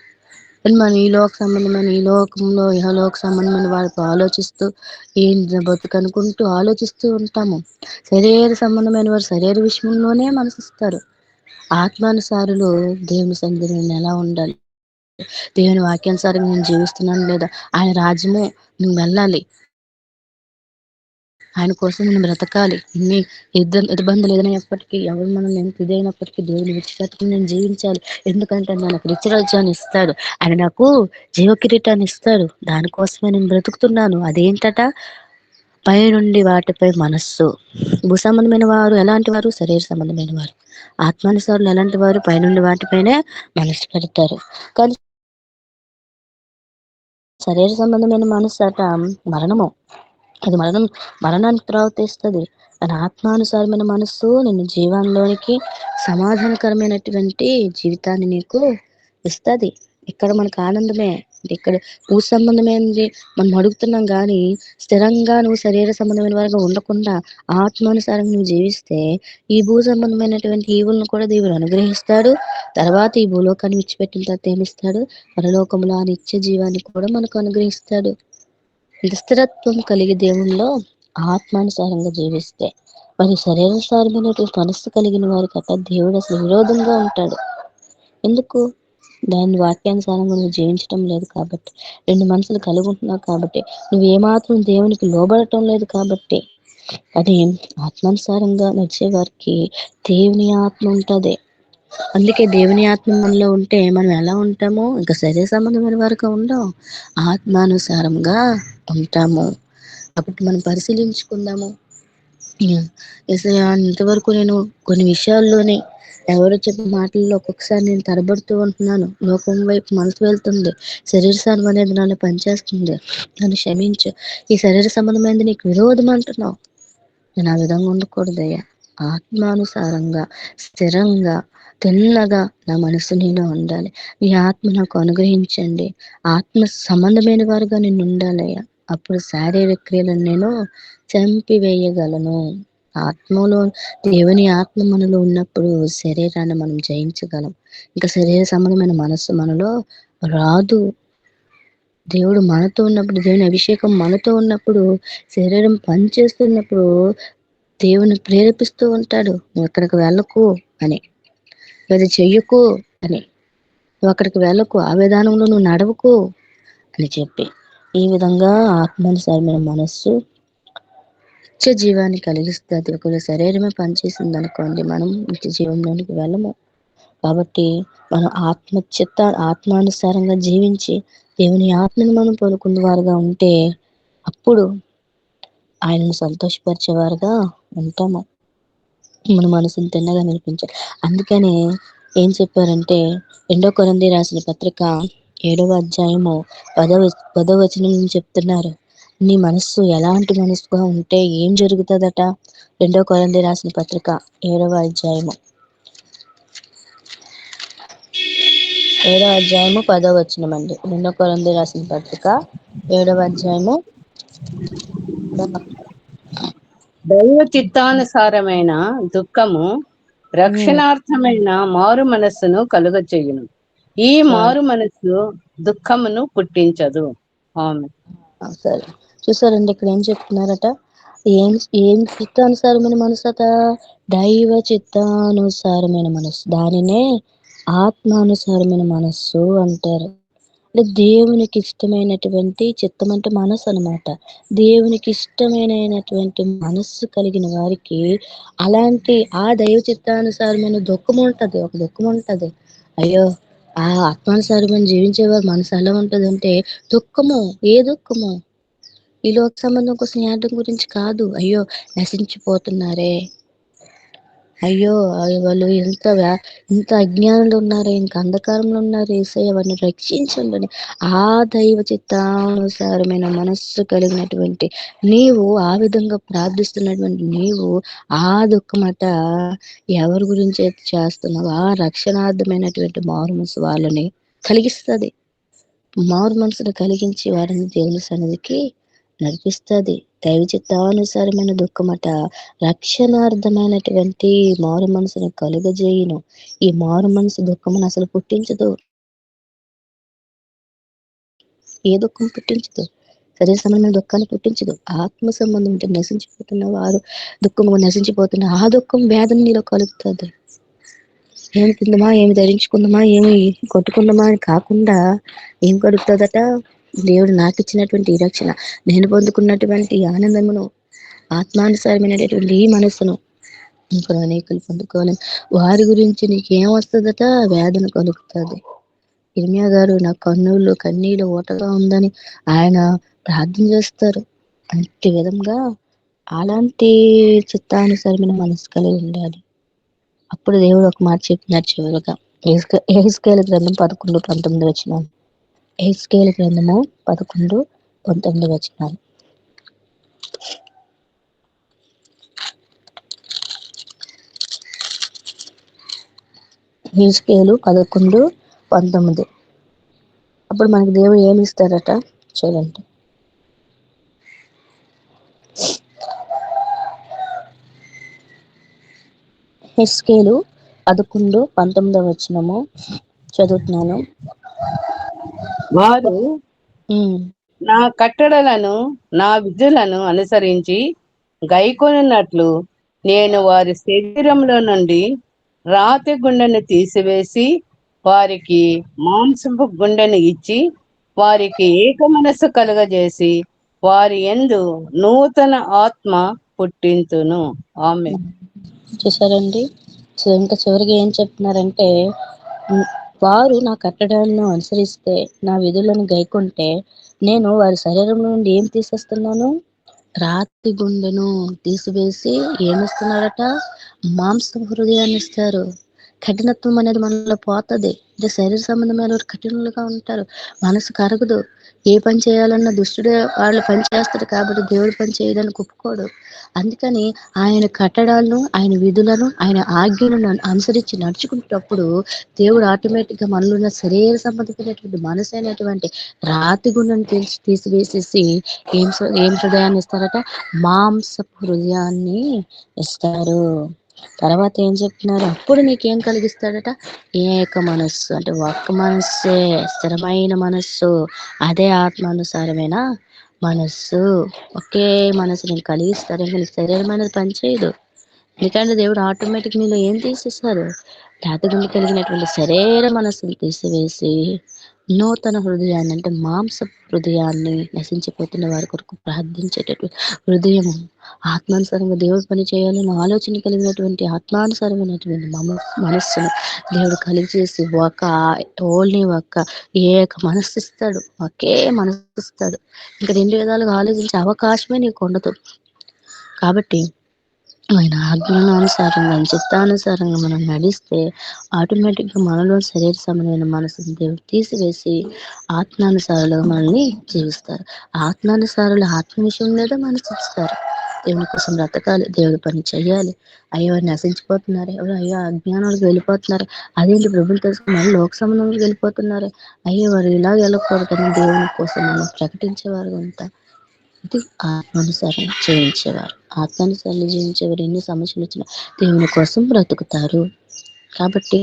కానీ మనం ఈ లోక సంబంధమైన ఈ లోకంలో ఇహలోక సంబంధమైన వారితో ఆలోచిస్తూ ఏం బతుకు అనుకుంటూ ఆలోచిస్తూ ఉంటాము. శరీర సంబంధమైన వారు శరీర విషయంలోనే మనసిస్తారు. ఆత్మానుసారులు దేవుని సన్నిధిలో నేను ఎలా ఉండాలి, దేవుని వాక్యానుసారంగా నేను జీవిస్తున్నాను లేదా, ఆయన రాజ్యము నువ్వు వెళ్ళాలి, ఆయన కోసం నేను బ్రతకాలి. ఇన్ని ఇబ్బందులు ఎదురైనప్పటికీ, ఎవరు మనం ఎంత ఇదైనప్పటికీ దేవుని విడిచిపెట్టుకుని నేను జీవించాలి. ఎందుకంటే ఆయన నాకు నిత్యరాజ్యాన్ని ఇస్తాడు, ఆయన నాకు జీవ కిరీటాన్ని ఇస్తాడు. దానికోసమే నేను బ్రతుకుతున్నాను. అదేంటట? పై నుండి వాటిపై మనస్సు. భూ సంబంధమైన వారు ఎలాంటి వారు? శరీర సంబంధమైన వారు. ఆత్మానుసారులు ఎలాంటి వారు? పైనుండి వాటిపైనే మనస్సు పెడతారు. కానీ శరీర సంబంధమైన మనస్సు అట మరణము. అది మరణానికి త్రావ. కానీ ఆత్మానుసారమైన మనస్సు నిన్ను జీవంలోనికి సమాధానకరమైనటువంటి జీవితాన్ని నీకు ఇస్తుంది. ఇక్కడ మనకు ఆనందమే. ఇక్కడ భూ సంబంధమైనది మనం అడుగుతున్నాం, కానీ స్థిరంగా నువ్వు శరీర సంబంధమైన వారిగా ఉండకుండా ఆత్మానుసారంగా నువ్వు జీవిస్తే ఈ భూ సంబంధమైనటువంటి ఈవులను కూడా దేవుడు అనుగ్రహిస్తాడు. తర్వాత ఈ భూలోకాన్ని విడిచిపెట్టిన తర్వాత ఏమిస్తాడు? పరలోకములో ఆ నిత్య జీవాన్ని కూడా మనకు అనుగ్రహిస్తాడు. ఇంత స్థిరత్వం కలిగి దేవుల్లో ఆత్మానుసారంగా జీవిస్తే, మరి శరీరానుసారమైనటువంటి మనస్సు కలిగిన వారికి అట్లా దేవుడు అసలు విరోధంగా ఉంటాడు. ఎందుకు? దాని వాక్యానుసారంగా నువ్వు జీవించటం లేదు కాబట్టి, రెండు మనసులు కలిగి ఉంటున్నావు కాబట్టి, నువ్వు ఏమాత్రం దేవునికి లోబడటం లేదు కాబట్టి. అది ఆత్మానుసారంగా నడిచే వారికి దేవుని ఆత్మ ఉంటుంది. అందుకే దేవుని ఆత్మ మనలో ఉంటే మనం ఎలా ఉంటామో ఇంకా శరీర సంబంధమైన వారికి ఉండం, ఆత్మానుసారంగా ఉంటాము. కాబట్టి మనం పరిశీలించుకుందాము. ఇంతవరకు నేను కొన్ని విషయాల్లోనే ఎవరో చెప్పిన మాటల్లో ఒక్కొక్కసారి నేను తడబడుతూ ఉంటున్నాను. లోకం వైపు మనసు వెళ్తుంది, శరీర సంబంధం అనేది నన్ను పనిచేస్తుంది, నన్ను క్షమించు, ఈ శరీర సంబంధమైనది నీకు విరోధం అంటున్నావు. నేను ఆ విధంగా ఉండకూడదయ్యా. ఆత్మానుసారంగా స్థిరంగా తిన్నగా నా మనసు నేను ఉండాలి. మీ ఆత్మ నాకు అనుగ్రహించండి. ఆత్మ సంబంధమైన వారుగా నేను ఉండాలయ్యా. అప్పుడు శారీరక క్రియలను నేను చంపివేయగలను. ఆత్మలో దేవుని ఆత్మ మనలో ఉన్నప్పుడు శరీరాన్ని మనం జయించగలం. ఇంకా శరీర సంబంధమైన మనస్సు మనలో రాదు. దేవుడు మనతో ఉన్నప్పుడు, దేవుని అభిషేకం మనతో ఉన్నప్పుడు, శరీరం పనిచేస్తున్నప్పుడు దేవుని ప్రేరేపిస్తూ ఉంటాడు. నువ్వు అక్కడికి వెళ్ళకు అని, అది చెయ్యకు అని, నువ్వు అక్కడికి వెళ్ళకు, ఆ విధానంలో నువ్వు నడవకు అని చెప్పి, ఈ విధంగా ఆత్మానుసారమైన మనస్సు నిత్య జీవాన్ని కలిగిస్తుంది. ఒకవేళ శరీరమే పనిచేసింది అనుకోండి, మనం నిత్య జీవంలోనికి వెళ్ళము. కాబట్టి మనం ఆత్మానుసారంగా జీవించి దేవుని ఆత్మను మనం పొందుకున్న వారుగా ఉంటే అప్పుడు ఆయనను సంతోషపరిచేవారుగా ఉంటాము. మన మనసును తిన్నగా నిలిపించాలి. అందుకని ఏం చెప్పారంటే, 2 కొరింథీ రాసిన పత్రిక 7వ అధ్యాయము 10వ వచనం నుంచి చెప్తున్నారు. నీ మనస్సు ఎలాంటి మనస్సుగా ఉంటే ఏం జరుగుతుందట? 2 కొరింథీ రాసిన పత్రిక 7వ అధ్యాయము 10వ వచనం అండి. 2 కొరింథీ రాసిన పత్రిక 7వ అధ్యాయము దైవ చిత్తానుసారమైన దుఃఖము రక్షణార్థమైన మారు మనస్సును కలుగచేయును. ఈ మారు మనస్సు దుఃఖమును పుట్టించదు. ఆమె సరే, చూసారండి ఇక్కడ ఏం చెప్తున్నారట? ఏం ఏం చిత్తానుసారమైన మనసు అట? దైవ చిత్తానుసారమైన మనస్సు, దానినే ఆత్మానుసారమైన మనస్సు అంటారు. అంటే దేవునికి ఇష్టమైనటువంటి చిత్తం అంటే మనసు అనమాట. దేవునికి ఇష్టమైనటువంటి మనస్సు కలిగిన వారికి అలాంటి ఆ దైవ చిత్తానుసారమైన దుఃఖం ఉంటది. ఒక దుఃఖం ఉంటది. అయ్యో, ఆ ఆత్మానుసారమైన జీవించేవారు మనసు ఎలా ఉంటదంటే దుఃఖము. ఏ దుఃఖము? ఈ లోక సంబంధం కోసం ఏడడం గురించి కాదు. అయ్యో, నశించిపోతున్నారే, అయ్యో వాళ్ళు ఇంత అజ్ఞానంలో ఉన్నారే, ఇంక అంధకారంలో ఉన్నారు, యేసయ్య వారిని రక్షించండి అని ఆ దైవ చిత్తానుసారమైన మనస్సు కలిగినటువంటి నీవు, ఆ విధంగా ప్రార్థిస్తున్నటువంటి నీవు ఆ దుఃఖమట ఎవరి గురించి అయితే చేస్తున్నావు ఆ రక్షణార్థమైనటువంటి మారు మనసు వాళ్ళని కలిగిస్తుంది. మారు మనసును కలిగించి వారిని దేవుని సన్నిధికి నడిపిస్తుంది. దైవ చిత్తానుసారమైన దుఃఖమట రక్షణార్థమైనటువంటి మారు మనసును కలుగజేయును. ఈ మారు మనసు దుఃఖమును అసలు పుట్టించదు. ఏ దుఃఖం పుట్టించదు, శరీర సంబంధమైన దుఃఖాన్ని పుట్టించదు. ఆత్మ సంబంధం అంటే నశించిపోతున్న వారు దుఃఖము నశించిపోతున్న ఆ దుఃఖం వేదన నీలో కలుగుతుంది. ఏమి తిందామా, ఏమి ధరించుకుందామా, ఏమి కొట్టుకుందామా అని కాకుండా ఏం కలుగుతుందట, దేవుడు నాకు ఇచ్చినటువంటి ఈ రక్షణ, నేను పొందుకున్నటువంటి ఆనందమును, ఆత్మానుసారమైనటువంటి ఈ మనస్సును ఇంకా అనేకులు పొందుకోవాలి. వారి గురించి నీకేం వస్తుందట, వేదన కలుగుతుంది. ఇర్మియా గారు నా కన్నీళ్ళు ఓటగా ఉందని ఆయన ప్రార్థన చేస్తారు. అంతే విధంగా అలాంటి చిత్తానుసారమైన మనసు కలిగి ఉండాలి. అప్పుడు దేవుడు ఒక మాట చెప్పినారు చివరిగా, యెహెజ్కేలు గ్రంథం 11:19 వచనాలు. యెహెజ్కేలు గ్రంథము 11:19 వచనాలు. యెహెజ్కేలు 11:19. అప్పుడు మనకి దేవుడు ఏమి ఇస్తారట చూడండి. యెహెజ్కేలు 11:19 వచనము చదువుతున్నాను. వారు నా కట్టడలను నా విధులను అనుసరించి గైకొనున్నట్లు నేను వారి శరీరంలో నుండి రాతి గుండెను తీసివేసి వారికి మాంసపు గుండెను ఇచ్చి వారికి ఏక మనస్సు కలుగజేసి వారి యందు నూతన ఆత్మ పుట్టింతును. ఆమె చూసారండి. ఇంకా చివరికి ఏం చెప్తున్నారంటే, వారు నా కట్టడాలను అనుసరిస్తే, నా విధులను గైకుంటే, నేను వారి శరీరం నుండి ఏం తీసేస్తున్నాను, రాతి గుండెను తీసివేసి ఏమిస్తున్నారట, మాంసం హృదయాన్ని ఇస్తారు. కఠినత్వం అనేది మనలో పోతుంది. అంటే శరీర సంబంధమైన కఠినంగా ఉంటారు, మనసు కరగదు. ఏ పని చేయాలన్నా దుష్టుడే వాళ్ళు పని చేస్తారు కాబట్టి దేవుడు పని చేయడానికి ఒప్పుకోడు. అందుకని ఆయన కట్టడాలను, ఆయన విధులను, ఆయన ఆజ్ఞలను అనుసరించి నడుచుకునేటప్పుడు దేవుడు ఆటోమేటిక్గా మనలో ఉన్న శరీర సంబంధించినటువంటి మనసు అయినటువంటి రాతి గుండెను తీసివేసేసి ఏం హృదయాన్ని ఇస్తారట, మాంసపు హృదయాన్ని ఇస్తారు. తర్వాత ఏం చెప్తున్నారు, అప్పుడు నీకేం కలిగిస్తాడట, ఏక మనస్సు అంటే ఒక్క మనస్సే, స్థిరమైన మనస్సు, అదే ఆత్మానుసారమైన మనస్సు. ఒకే మనసు నేను కలిగిస్తారు. ఇంకా నీకు శరీరం అనేది పనిచేయదు. ఎందుకంటే దేవుడు ఆటోమేటిక్ మీలో ఏం తీసేస్తారు, రాతగుండి కలిగినటువంటి శరీర మనస్సును తీసివేసి నూతన హృదయాన్ని అంటే మాంస హృదయాన్ని, నశించిపోతున్న వారి కొరకు ప్రార్థించేటటువంటి హృదయము, ఆత్మానుసారంగా దేవుడు పని చేయాలని ఆలోచన కలిగినటువంటి ఆత్మానుసారమైనటువంటి మనస్సును దేవుడు కలిగి చేసి ఓన్లీ ఏక మనస్సు ఇస్తాడు, ఒకే మనస్సు ఇస్తాడు. ఇంకా రెండు విధాలుగా ఆలోచించే అవకాశమే నీకు ఉండదు. కాబట్టి ఆయన ఆజ్ఞానుసారంగా, చిత్తానుసారంగా మనం నడిస్తే ఆటోమేటిక్గా మనలో శరీర సంబంధమైన మనసుని దేవుడు తీసివేసి ఆత్మానుసారులు మనల్ని జీవిస్తారు. ఆత్మానుసారులు ఆత్మ విషయం లేదా మనసు ఇస్తారు. దేవుని కోసం బ్రతకాలి, దేవుడి పని చేయాలి. అయ్యో నశించిపోతున్నారు, ఎవరు అయ్యో అజ్ఞానాలకు వెళ్ళిపోతున్నారు, అదేంటి ప్రభుత్వం తెలుసుకుని మళ్ళీ లోక సంబంధంలోకి వెళ్ళిపోతున్నారు, అయ్యో వారు ఇలా వెళ్ళకూడదని దేవుని కోసం మనం ప్రకటించేవారు అంతా. ఇది ఆత్మానుసారం జీవించేవారు. ఆత్మానుసారం జీవించేవారు ఎన్ని సమస్యలు వచ్చినా దేవుని కోసం బ్రతుకుతారు. కాబట్టి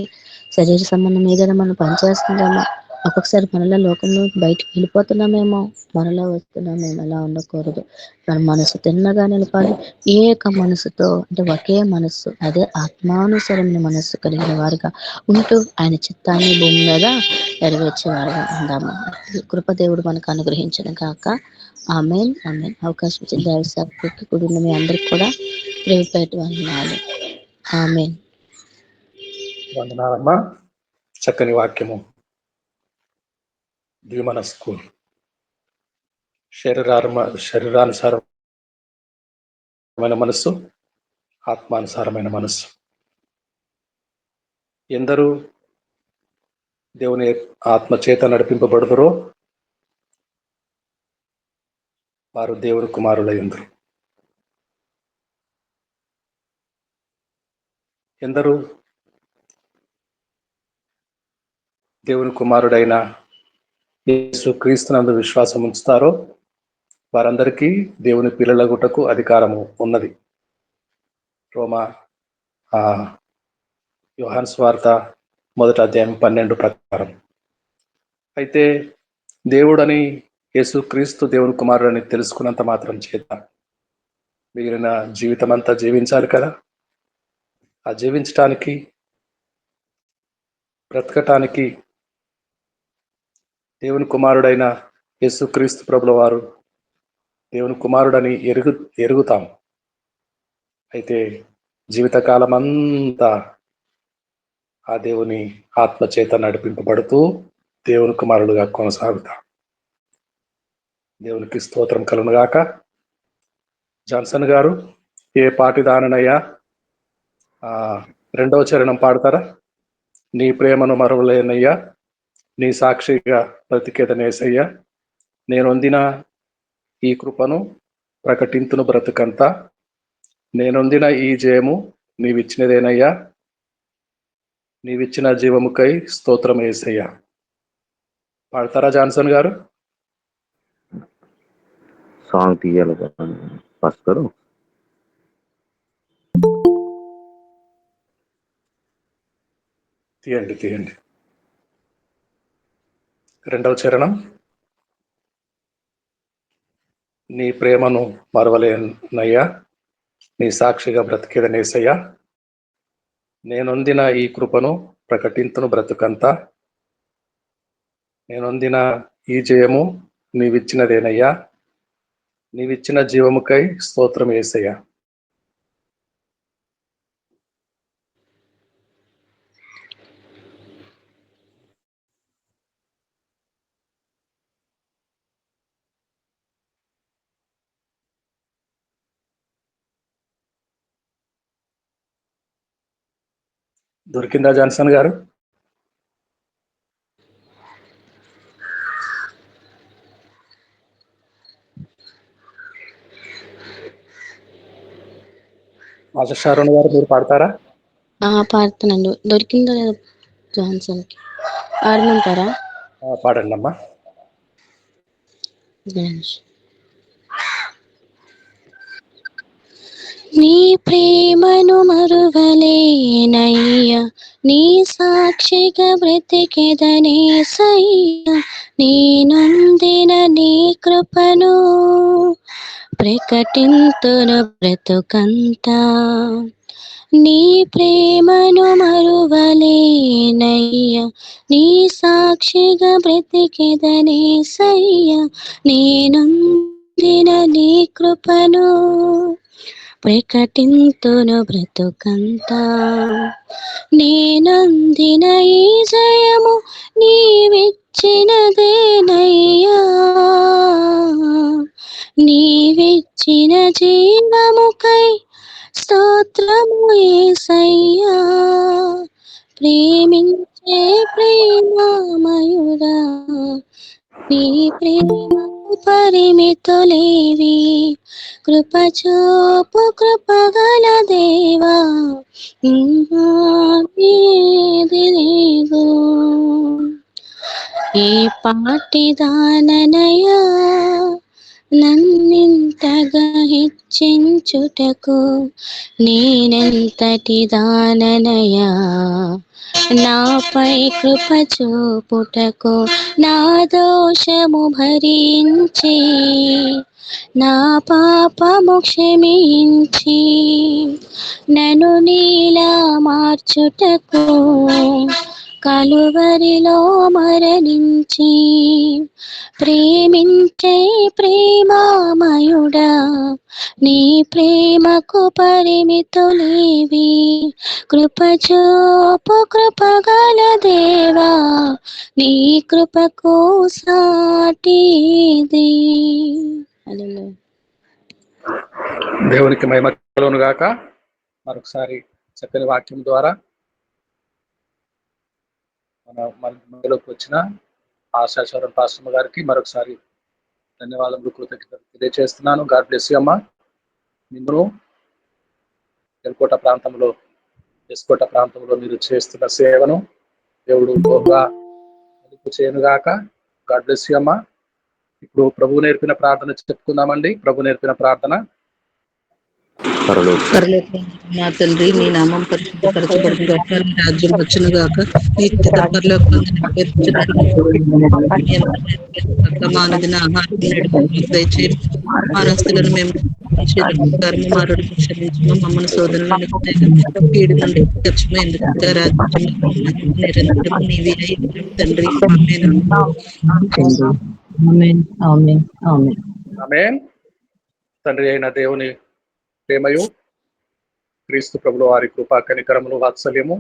శరీర సంబంధం ఏదైనా మనం పనిచేస్తుందేమో, ఒక్కొక్కసారి మనలో లోకంలో బయటకు వెళ్ళిపోతున్నామేమో, మనలో వస్తున్నామేమో, అలా ఉండకూడదు. మన మనసు తిన్నగా నిలపాలి. ఏక మనసుతో అంటే ఒకే మనస్సు, అదే ఆత్మానుసరమైన మనస్సు కలిగిన వారుగా ఉంటూ ఆయన చిత్తాన్ని భూమి మీద నెరవేర్చేవారుగా ఉందాము. కృపదేవుడు మనకు అనుగ్రహించిన కాక. Amen, amen. అవకాశం ఇచ్చిన దేవసేవకుడికి కుటుంబ మీ అందరికి కూడా ప్రేమపేట వందనాలు. ఆమెన్. వందనాలమ్మా. చక్కని వాక్యము. ద్విమన స్కూల్ శరీరానుసారమైన మనస్సు, ఆత్మానుసారమైన మనస్సు. ఎందరూ దేవుని ఆత్మ చేత నడిపింపబడుదురో వారు దేవుని కుమారులయ్యుందురు. ఎందరూ దేవుని కుమారుడైన యేసు క్రీస్తునందు విశ్వాసం ఉంచుతారో వారందరికీ దేవుని పిల్లలగుటకు అధికారము ఉన్నది. రోమా యోహాను సువార్త 1వ అధ్యాయం 12 ప్రకారం. అయితే దేవుడని యేసుక్రీస్తు దేవుని కుమారుడని తెలుసుకున్నంత మాత్రం చేత మిగిలిన జీవితం అంతా జీవించాలి కదా. ఆ జీవించటానికి, బ్రతకటానికి దేవుని కుమారుడైన యేసుక్రీస్తు ప్రభుల వారు దేవుని కుమారుడని ఎరుగుతాం. అయితే జీవితకాలం అంతా ఆ దేవుని ఆత్మ చేత నడిపింపబడుతూ దేవుని కుమారుడుగా కొనసాగుతాం. దేవునికి స్తోత్రం కలుగునుగాక. జాన్సన్ గారు ఏ పాటి దాననయ్యా 2వ చరణం పాడతారా? నీ ప్రేమను మరవలేనయ్యా, నీ సాక్షిగా బ్రతికేదనేసయ్యా, నేనొందిన ఈ కృపను ప్రకటింతును బ్రతుకంతా, నేనొందిన ఈ జయము నీవిచ్చినదేనయ్యా, నీవిచ్చిన జీవముకై స్తోత్రం యేసయ్యా. పాడతారా జాన్సన్ గారు? సాంగ్ తీయాలి కదా భాస్కర్. తీయండి. 2వ చరణం. నీ ప్రేమను మరవలేనయ్యా, నీ సాక్షిగా బ్రతికేదనేసయ్యా, నేనొందిన ఈ కృపను ప్రకటింతును బ్రతుకంతా, నేనొందిన ఈ జయము నీవిచ్చినదేనయ్యా, నీవిచ్చిన జీవముకై స్తోత్రం యేసయ్యా. దొరికిందా జాన్సన్ గారు? మాస్టర్ గారు మీరు పాడతారా? పాడుతానండి. దొరికిందో లేదో జాన్సన్కి పాడమంటారా? పాడండి అమ్మా. నీ ప్రేమను మరువలేనయ్యా, నీ సాక్షిగా బ్రతికెదనేసయ్యా, నేనొందిన నీ కృపను ప్రకటింతును బ్రతుకంతా, నీ ప్రేమను మరువలేనయ్యా, నీ సాక్షిగా బ్రతికెదనేసయ్యా, నేనొందిన నీ కృపను ప్రకటింతును బ్రతుకంతా, నేనందిన ఈ జయము నీవిచ్చినదేనయ్యా, నీవిచ్చిన జీవముకై స్తోత్రము యేసయ్యా, ప్రేమించే ప్రేమమయుడా, నీ ప్రేమకు పరిమితులేవి, కృపచూపు కృపగల దేవా, ఏది లేదు. ఏ పాటి దాననయా నన్నింతగా హెచ్చించుటకు, నేనెంతటి దాననయా నాపై కృప చూపుటకు, నా దోషము భరించి నా పాపము క్షమించి నన్ను నీలా మార్చుటకు కలువరిలో మరణించి, ప్రేమించే ప్రేమమయుడా, నీ ప్రేమకు పరిమితులేవి, కృపచూపు కృపగల దేవా, నీ కృపకు సాటిది. దేవునికి మహిమ కలుగును గాక. మరొకసారి చక్కని వాక్యం ద్వారా మన మధ్యలోకి వచ్చిన ఆశాశ్వరం పాస్టర్ గారికి మరొకసారి ధన్యవాదములు, కృతజ్ఞతలు తెలియజేస్తున్నాను. గాడ్ బ్లెస్ యు అమ్మా. నిన్ను ఎస్కోట ప్రాంతంలో మీరు చేస్తున్న సేవను దేవుడు బహుగా చేయనుగాక. గాడ్ బ్లెస్ యు అమ్మా. ఇప్పుడు ప్రభు నేర్పిన ప్రార్థన చెప్పుకుందామండి. ప్రభు నేర్పిన ప్రార్థన. పరలోక మా తండ్రి, నీ నామం పరిశుద్ధపరచబడును గాక, నీ రాజ్యం వచ్చును గాక, నీ చిత్తం పరలోకమందు నెరవేర్చుచున్నట్లు మానదిన ఆహారం నేడు మాకు దయచేయండి. మానస్తులను మేము మారుడు క్షమించము, మమ్మల్ని శోధనలో కీడు నుండి రక్షించము. ఎందుకంటే రాజ్యం నిరంతరము నీవే అయి ఉన్నావు తండ్రి. ఆమేన్. ఆమేన్. తండ్రి అయిన దేవుని ప్రేమయు, క్రీస్తు ప్రభుల వారి కృపా కనికరములు, వాత్సల్యము,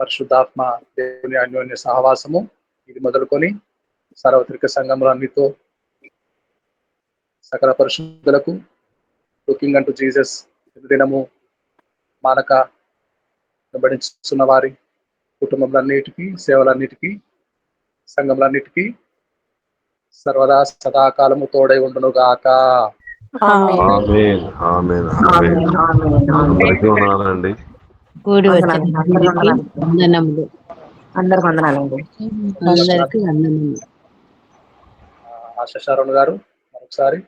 పరిశుద్ధాత్మ దేవుని అన్యోన్య సహవాసము ఇది మొదలుకొని సార్వత్రిక సంఘములన్నితో సకల పరిశుద్ధులకు, లుకింగ్ అంటూ జీసస్ దినము మానక వెంబడించుతున్న వారి కుటుంబములన్నిటికీ, సేవలన్నిటికీ, సంఘములన్నిటికీ సర్వదా సదాకాలము తోడై ఉండును గాక. ఆమేన్. ఆమేన్. ఆమేన్. అందరికీ వందనాలండి. కూడి వచ్చిన అందరికీ వందనములు. అందరికి వందనాలండి. అందరికీ వందనములు. ఆశా శరణ్ గారు మరొకసారి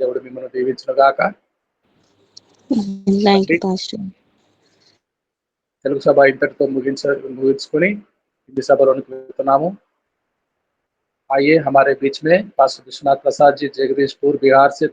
దేవుడు మిమ్మల్ని దీవించును గాక. తెలుగు సభ ఇంతటితో ముగించుకొని హిందీ సభలోనికి వెళ్తున్నాము. आइए हमारे बीच में पास्टर विश्वनाथ प्रसाद जी जगदीशपुर बिहार से